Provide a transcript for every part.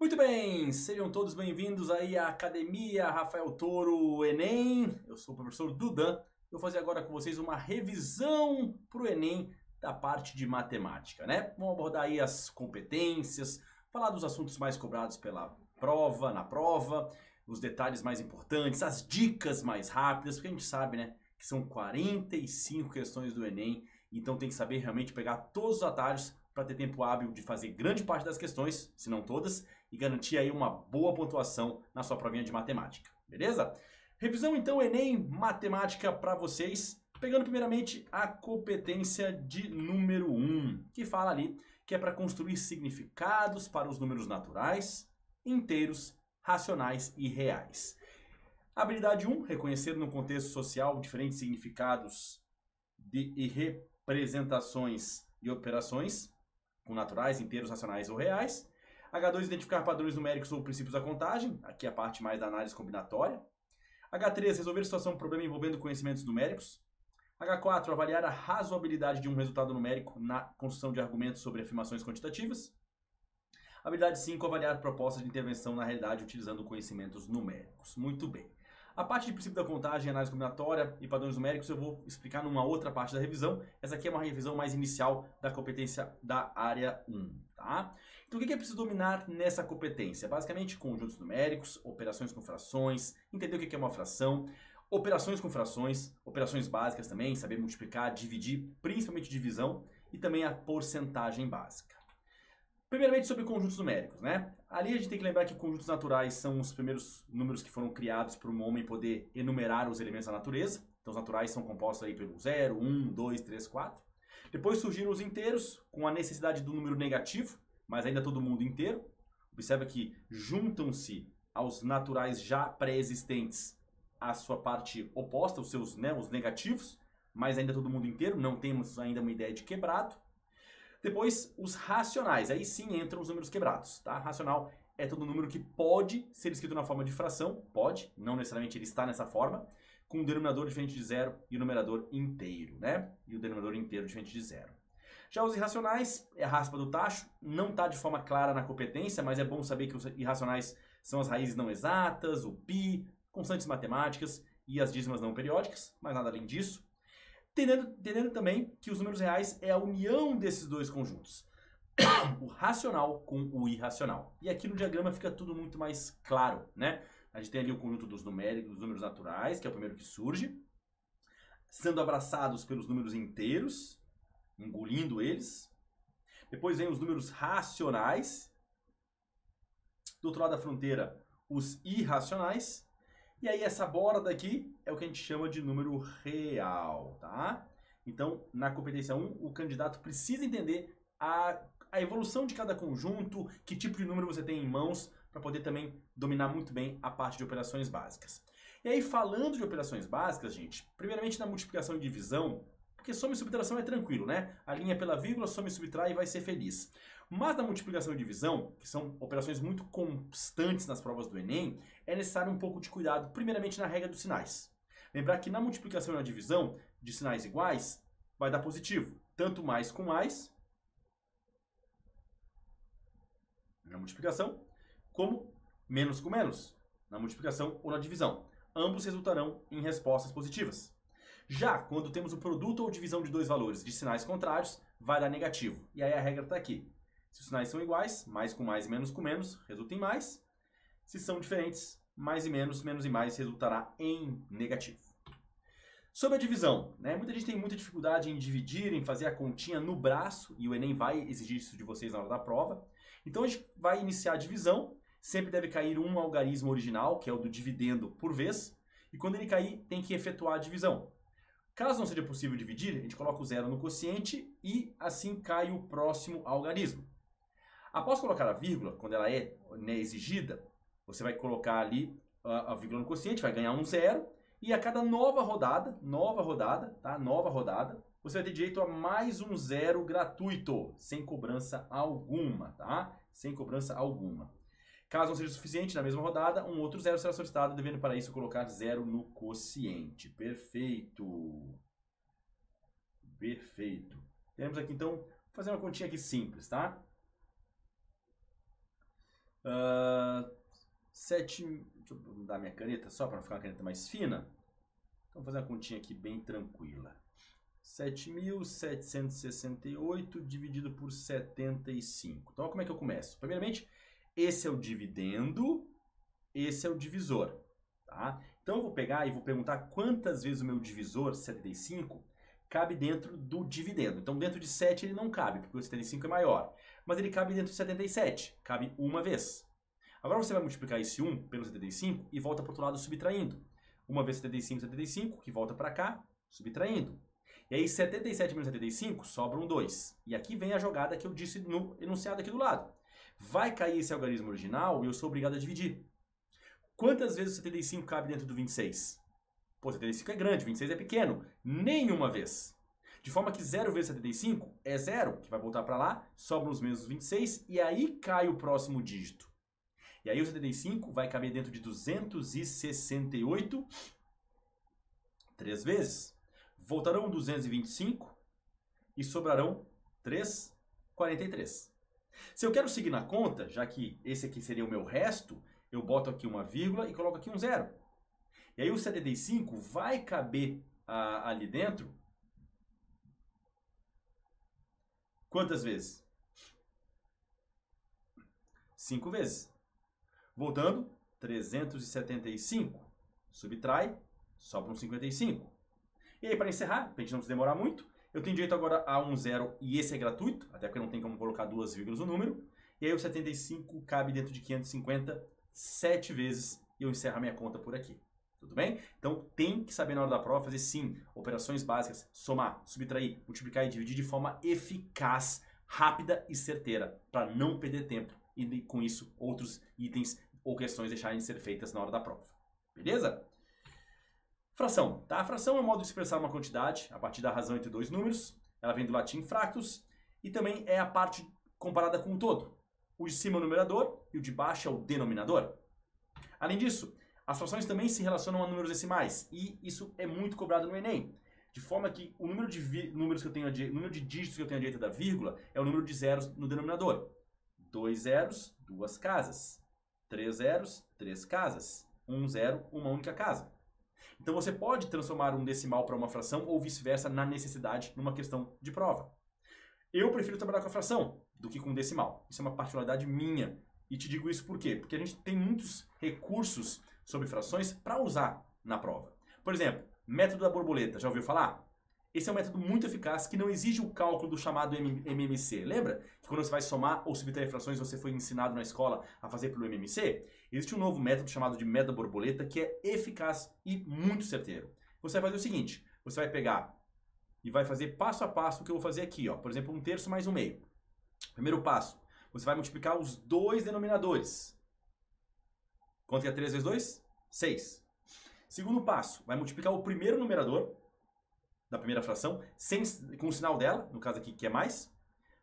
Muito bem, sejam todos bem-vindos aí à Academia Rafael Toro Enem. Eu sou o professor Dudan. Eu vou fazer agora com vocês uma revisão para o Enem da parte de matemática, né? Vamos abordar aí as competências, falar dos assuntos mais cobrados pela prova, na prova, os detalhes mais importantes, as dicas mais rápidas, porque a gente sabe, né, que são 45 questões do Enem, então tem que saber realmente pegar todos os atalhos para ter tempo hábil de fazer grande parte das questões, se não todas, e garantir aí uma boa pontuação na sua provinha de matemática, beleza? Revisão então Enem Matemática para vocês, pegando primeiramente a competência de número 1, que fala ali que é para construir significados para os números naturais, inteiros, racionais e reais. Habilidade 1, reconhecer no contexto social diferentes significados e representações e operações com naturais, inteiros, racionais ou reais. H2, identificar padrões numéricos ou princípios da contagem. Aqui é a parte mais da análise combinatória. H3, resolver situação ou problema envolvendo conhecimentos numéricos. H4, avaliar a razoabilidade de um resultado numérico na construção de argumentos sobre afirmações quantitativas. Habilidade 5, avaliar propostas de intervenção na realidade utilizando conhecimentos numéricos. Muito bem. A parte de princípio da contagem, análise combinatória e padrões numéricos eu vou explicar numa outra parte da revisão. Essa aqui é uma revisão mais inicial da competência da área 1, tá? Então o que é preciso dominar nessa competência? Basicamente conjuntos numéricos, operações com frações, entender o que é uma fração, operações com frações, operações básicas também, saber multiplicar, dividir, principalmente divisão, e também a porcentagem básica. Primeiramente sobre conjuntos numéricos, né? Ali a gente tem que lembrar que conjuntos naturais são os primeiros números que foram criados para um homem poder enumerar os elementos da natureza. Então os naturais são compostos aí pelo 0, 1, 2, 3, 4. Depois surgiram os inteiros, com a necessidade do número negativo, mas ainda todo mundo inteiro. Observa que juntam-se aos naturais já pré-existentes a sua parte oposta, os seus, né, os negativos, mas ainda todo mundo inteiro, não temos ainda uma ideia de quebrado. Depois, os racionais. Aí sim entram os números quebrados, tá? Racional é todo número que pode ser escrito na forma de fração. Pode, não necessariamente ele está nessa forma. Com um denominador diferente de zero e o numerador inteiro, né? E o denominador inteiro diferente de zero. Já os irracionais, é a raspa do tacho. Não está de forma clara na competência, mas é bom saber que os irracionais são as raízes não exatas, o π, constantes matemáticas e as dízimas não periódicas. Mas nada além disso. Entendendo também que os números reais é a união desses dois conjuntos. O racional com o irracional. E aqui no diagrama fica tudo muito mais claro, né? A gente tem ali o conjunto dos numéricos, dos números naturais, que é o primeiro que surge, sendo abraçados pelos números inteiros, engolindo eles. Depois vem os números racionais. Do outro lado da fronteira, os irracionais. E aí essa borda aqui é o que a gente chama de número real, tá? Então, na competência 1, o candidato precisa entender a evolução de cada conjunto, que tipo de número você tem em mãos, para poder também dominar muito bem a parte de operações básicas. E aí, falando de operações básicas, gente, primeiramente na multiplicação e divisão, porque soma e subtração é tranquilo, né? A linha pela vírgula, soma e subtrai e vai ser feliz. Mas na multiplicação e divisão, que são operações muito constantes nas provas do Enem, é necessário um pouco de cuidado, primeiramente na regra dos sinais. Lembrar que na multiplicação e na divisão de sinais iguais, vai dar positivo. Tanto mais com mais, na multiplicação, como menos com menos, na multiplicação ou na divisão. Ambos resultarão em respostas positivas. Já quando temos o produto ou divisão de dois valores de sinais contrários, vai dar negativo. E aí a regra está aqui. Se os sinais são iguais, mais com mais e menos com menos, resulta em mais. Se são diferentes, mais e menos mais, resultará em negativo. Sobre a divisão, né? Muita gente tem muita dificuldade em dividir, em fazer a continha no braço, e o Enem vai exigir isso de vocês na hora da prova. Então a gente vai iniciar a divisão, sempre deve cair um algarismo original, que é o do dividendo por vez, e quando ele cair, tem que efetuar a divisão. Caso não seja possível dividir, a gente coloca o zero no quociente e assim cai o próximo algarismo. Após colocar a vírgula, quando ela é, né, exigida, você vai colocar ali a vírgula no quociente, vai ganhar um zero, e a cada nova rodada, você vai ter direito a mais um zero gratuito, sem cobrança alguma, tá? Sem cobrança alguma. Caso não seja suficiente, na mesma rodada, um outro zero será solicitado, devendo para isso colocar zero no quociente. Perfeito. Perfeito. Temos aqui então, vou fazer uma continha aqui simples, tá? Deixa eu mudar minha caneta só para ficar uma caneta mais fina. Então, vou fazer uma continha aqui bem tranquila. 7.768 dividido por 75. Então, como é que eu começo? Primeiramente, esse é o dividendo, esse é o divisor. Tá? Então, eu vou pegar e vou perguntar quantas vezes o meu divisor, 75, cabe dentro do dividendo. Então, dentro de 7 ele não cabe, porque o 75 é maior. Mas ele cabe dentro de 77, cabe uma vez. Agora você vai multiplicar esse 1 pelo 75 e volta para o outro lado subtraindo. Uma vez 75, 75, que volta para cá, subtraindo. E aí 77 menos 75 sobra um 2. E aqui vem a jogada que eu disse no enunciado aqui do lado. Vai cair esse algarismo original e eu sou obrigado a dividir. Quantas vezes o 75 cabe dentro do 26? Pô, 75 é grande, 26 é pequeno. Nenhuma vez. De forma que 0 vezes 75 é 0, que vai voltar para lá, sobram os mesmos 26, e aí cai o próximo dígito. E aí o 75 vai caber dentro de 268 3 vezes. Voltarão 225 e sobrarão 343. Se eu quero seguir na conta, já que esse aqui seria o meu resto, eu boto aqui uma vírgula e coloco aqui um 0. E aí o 75 vai caber ali dentro quantas vezes? 5 vezes. Voltando, 375, subtrai, sobra um 55. E aí, para encerrar, para a gente não se demorar muito, eu tenho direito agora a um 0 e esse é gratuito, até porque não tem como colocar duas vírgulas no número. E aí o 75 cabe dentro de 550 7 vezes e eu encerro a minha conta por aqui. Tudo bem? Então tem que saber na hora da prova fazer sim operações básicas, somar, subtrair, multiplicar e dividir de forma eficaz, rápida e certeira, para não perder tempo e com isso outros itens ou questões deixarem de ser feitas na hora da prova. Beleza? Fração, tá? A fração é um modo de expressar uma quantidade a partir da razão entre dois números. Ela vem do latim fractus e também é a parte comparada com o todo. O de cima é o numerador e o de baixo é o denominador. Além disso, as frações também se relacionam a números decimais e isso é muito cobrado no Enem. De forma que o número de números que eu tenho, número de dígitos que eu tenho à direita da vírgula é o número de zeros no denominador. 2 zeros, 2 casas. 3 zeros, 3 casas. 1 zero, uma única casa. Então você pode transformar um decimal para uma fração ou vice-versa na necessidade numa questão de prova. Eu prefiro trabalhar com a fração do que com decimal. Isso é uma particularidade minha. E te digo isso por quê? Porque a gente tem muitos recursos sobre frações para usar na prova. Por exemplo, método da borboleta. Já ouviu falar? Esse é um método muito eficaz que não exige o cálculo do chamado MMC. Lembra que quando você vai somar ou subtrair frações você foi ensinado na escola a fazer pelo MMC? Existe um novo método chamado de método da borboleta que é eficaz e muito certeiro. Você vai fazer o seguinte, você vai pegar e vai fazer passo a passo o que eu vou fazer aqui. Ó. Por exemplo, 1/3 mais 1/2. Primeiro passo, você vai multiplicar os dois denominadores. Quanto que é 3 vezes 2? 6. Segundo passo, vai multiplicar o primeiro numerador da primeira fração com o sinal dela, no caso aqui que é mais,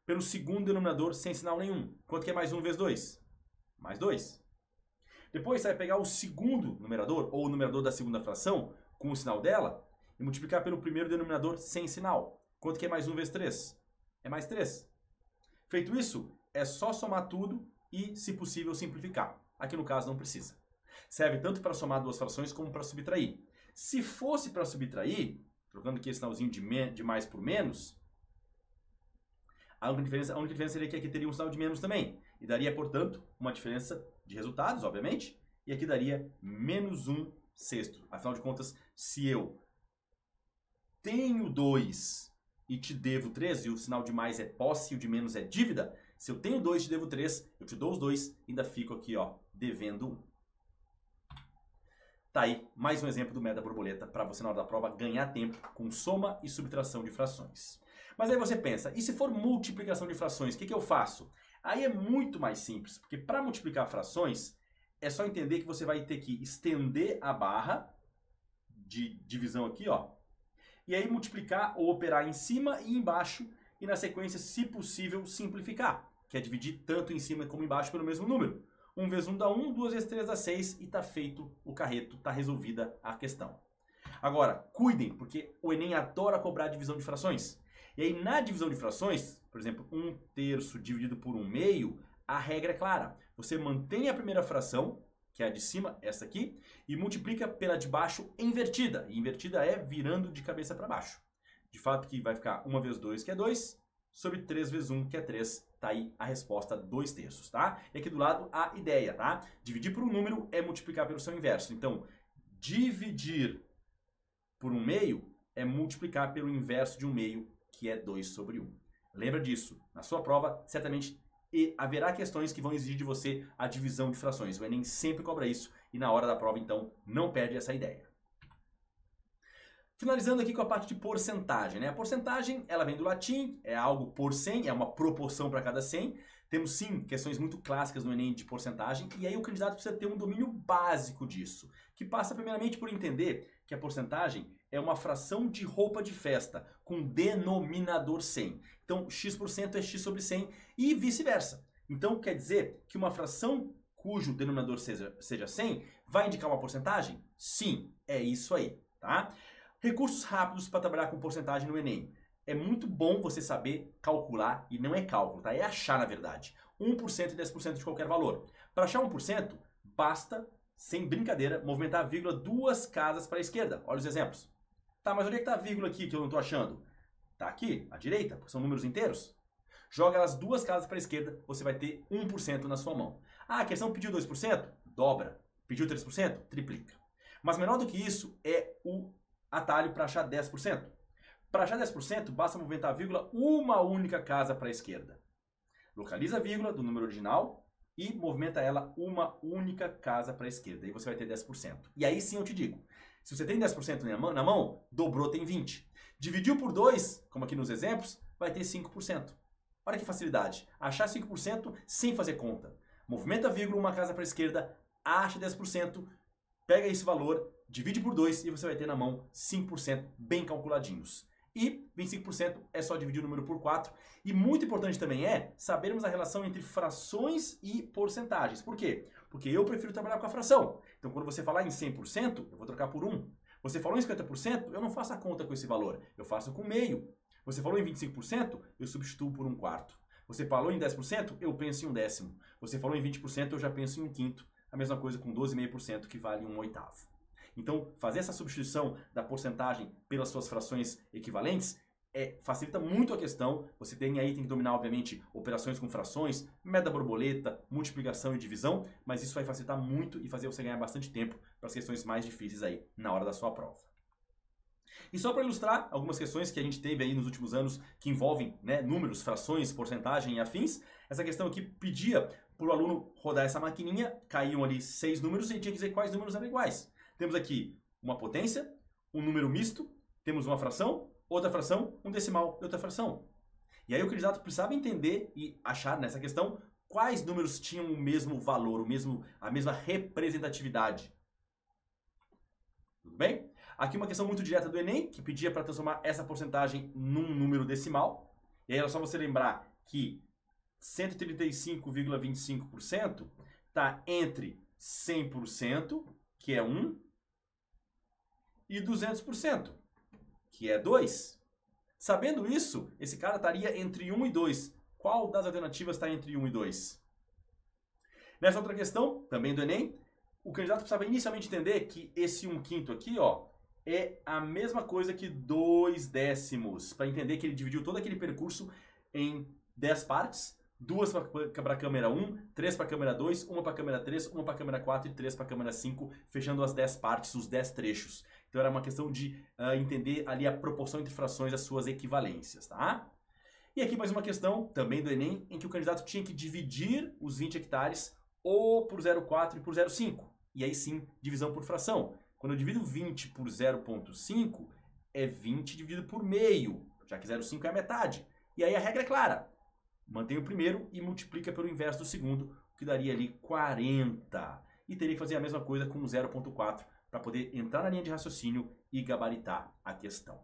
pelo segundo denominador sem sinal nenhum. Quanto que é mais 1 vezes 2? Mais 2. Depois você vai pegar o segundo numerador, ou o numerador da segunda fração, com o sinal dela, e multiplicar pelo primeiro denominador sem sinal. Quanto que é mais 1 vezes 3? É mais 3. Feito isso, é só somar tudo e, se possível, simplificar. Aqui no caso não precisa. Serve tanto para somar duas frações como para subtrair. Se fosse para subtrair, trocando aqui esse sinalzinho de mais por menos, a única diferença seria que aqui teria um sinal de menos também. E daria, portanto, uma diferença de resultados, obviamente. E aqui daria menos 1/6. Afinal de contas, se eu tenho 2 e te devo 3, e o sinal de mais é posse e o de menos é dívida, se eu tenho 2 e te devo 3, eu te dou os 2 e ainda fico aqui, ó, devendo 1. Tá aí mais um exemplo do método da borboleta para você na hora da prova ganhar tempo com soma e subtração de frações. Mas aí você pensa, e se for multiplicação de frações, o que eu faço? Aí é muito mais simples, porque para multiplicar frações, é só entender que você vai ter que estender a barra de divisão aqui, ó, e aí multiplicar ou operar em cima e embaixo, e na sequência, se possível, simplificar, que é dividir tanto em cima como embaixo pelo mesmo número. 1 vezes 1 dá 1, 2 vezes 3 dá 6 e tá feito o carreto, tá resolvida a questão. Agora, cuidem, porque o Enem adora cobrar divisão de frações. E aí na divisão de frações, por exemplo, 1/3 dividido por 1/2, A regra é clara. Você mantém a primeira fração, que é a de cima, essa aqui, e multiplica pela de baixo invertida. E invertida é virando de cabeça para baixo. De fato que vai ficar 1 vezes 2, que é 2, sobre 3 vezes 1, que é 3. Tá aí a resposta 2/3, tá? E aqui do lado a ideia, tá? Dividir por um número é multiplicar pelo seu inverso. Então, dividir por 1/2 é multiplicar pelo inverso de 1/2, que é 2/1. Lembra disso. Na sua prova, certamente haverá questões que vão exigir de você a divisão de frações. O Enem sempre cobra isso e na hora da prova, então, não perde essa ideia. Finalizando aqui com a parte de porcentagem, né? A porcentagem, ela vem do latim, é algo por 100, é uma proporção para cada 100. Temos sim questões muito clássicas no Enem de porcentagem e aí o candidato precisa ter um domínio básico disso, que passa primeiramente por entender que a porcentagem é uma fração de roupa de festa com denominador 100. Então, x% é x sobre 100 e vice-versa. Então, quer dizer que uma fração cujo denominador seja 100 vai indicar uma porcentagem? Sim, é isso aí, tá? Recursos rápidos para trabalhar com porcentagem no Enem. É muito bom você saber calcular, e não é cálculo, tá? É achar, na verdade. 1% e 10% de qualquer valor. Para achar 1%, basta, sem brincadeira, movimentar a vírgula 2 casas para a esquerda. Olha os exemplos. Tá, mas onde é que tá a vírgula aqui que eu não estou achando? Tá aqui, à direita, porque são números inteiros. Joga elas 2 casas para a esquerda, você vai ter 1% na sua mão. Ah, a questão pediu 2%? Dobra. Pediu 3%? Triplica. Mas menor do que isso é o atalho para achar 10%. Para achar 10%, basta movimentar a vírgula uma única casa para a esquerda. Localiza a vírgula do número original e movimenta ela uma única casa para a esquerda. Aí você vai ter 10%. E aí sim eu te digo, se você tem 10% na mão, dobrou, tem 20%. Dividiu por 2, como aqui nos exemplos, vai ter 5%. Olha que facilidade. Achar 5% sem fazer conta. Movimenta a vírgula uma casa para a esquerda, acha 10%, pega esse valor, divide por 2 e você vai ter na mão 5% bem calculadinhos. E 25% é só dividir o número por 4. E muito importante também é sabermos a relação entre frações e porcentagens. Por quê? Porque eu prefiro trabalhar com a fração. Então quando você falar em 100%, eu vou trocar por 1. Você falou em 50%, eu não faço a conta com esse valor. Eu faço com meio. Você falou em 25%, eu substituo por 1/4. Você falou em 10%, eu penso em 1/10. Você falou em 20%, eu já penso em 1/5. A mesma coisa com 12,5%, que vale 1/8. Então, fazer essa substituição da porcentagem pelas suas frações equivalentes facilita muito a questão. Você tem que dominar, obviamente, operações com frações, média borboleta, multiplicação e divisão, mas isso vai facilitar muito e fazer você ganhar bastante tempo para as questões mais difíceis aí na hora da sua prova. E só para ilustrar algumas questões que a gente teve aí nos últimos anos que envolvem, né, números, frações, porcentagem e afins, essa questão aqui pedia para o aluno rodar essa maquininha, caíam ali 6 números e ele tinha que dizer quais números eram iguais. Temos aqui uma potência, um número misto, temos uma fração, outra fração, um decimal e outra fração. E aí o candidato precisava entender e achar nessa questão quais números tinham o mesmo valor, a mesma representatividade. Tudo bem? Aqui uma questão muito direta do Enem, que pedia para transformar essa porcentagem num número decimal. E aí era só você lembrar que 135,25% está entre 100%, que é 1, e 200%, que é 2. Sabendo isso, esse cara estaria entre 1 e 2. Qual das alternativas está entre 1 e 2? Nessa outra questão, também do Enem, o candidato precisava inicialmente entender que esse 1/5 aqui, ó, é a mesma coisa que 2/10, para entender que ele dividiu todo aquele percurso em 10 partes, 2 para a câmera 1, 3 para a câmera 2, 1 para a câmera 3, 1 para a câmera 4 e 3 para a câmera 5, fechando as 10 partes, os 10 trechos. Então era uma questão de entender ali a proporção entre frações, as suas equivalências, tá? E aqui mais uma questão, também do Enem, em que o candidato tinha que dividir os 20 hectares ou por 0,4 e por 0,5. E aí sim, divisão por fração. Quando eu divido 20 por 0,5, é 20 dividido por meio, já que 0,5 é a metade. E aí a regra é clara. Mantém o primeiro e multiplica pelo inverso do segundo, o que daria ali 40. E teria que fazer a mesma coisa com 0,4 para poder entrar na linha de raciocínio e gabaritar a questão.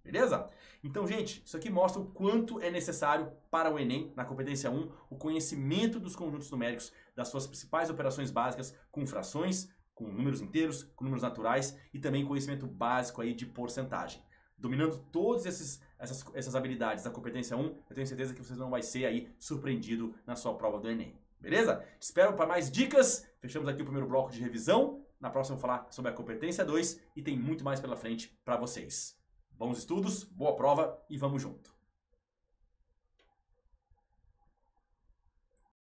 Beleza? Então, gente, isso aqui mostra o quanto é necessário para o Enem, na competência 1, o conhecimento dos conjuntos numéricos, das suas principais operações básicas, com frações, com números inteiros, com números naturais e também conhecimento básico aí de porcentagem. Dominando todas essas habilidades da competência 1, eu tenho certeza que você não vai ser aí surpreendido na sua prova do Enem. Beleza? Te espero para mais dicas. Fechamos aqui o primeiro bloco de revisão. Na próxima eu vou falar sobre a competência 2 e tem muito mais pela frente para vocês. Bons estudos, boa prova e vamos junto.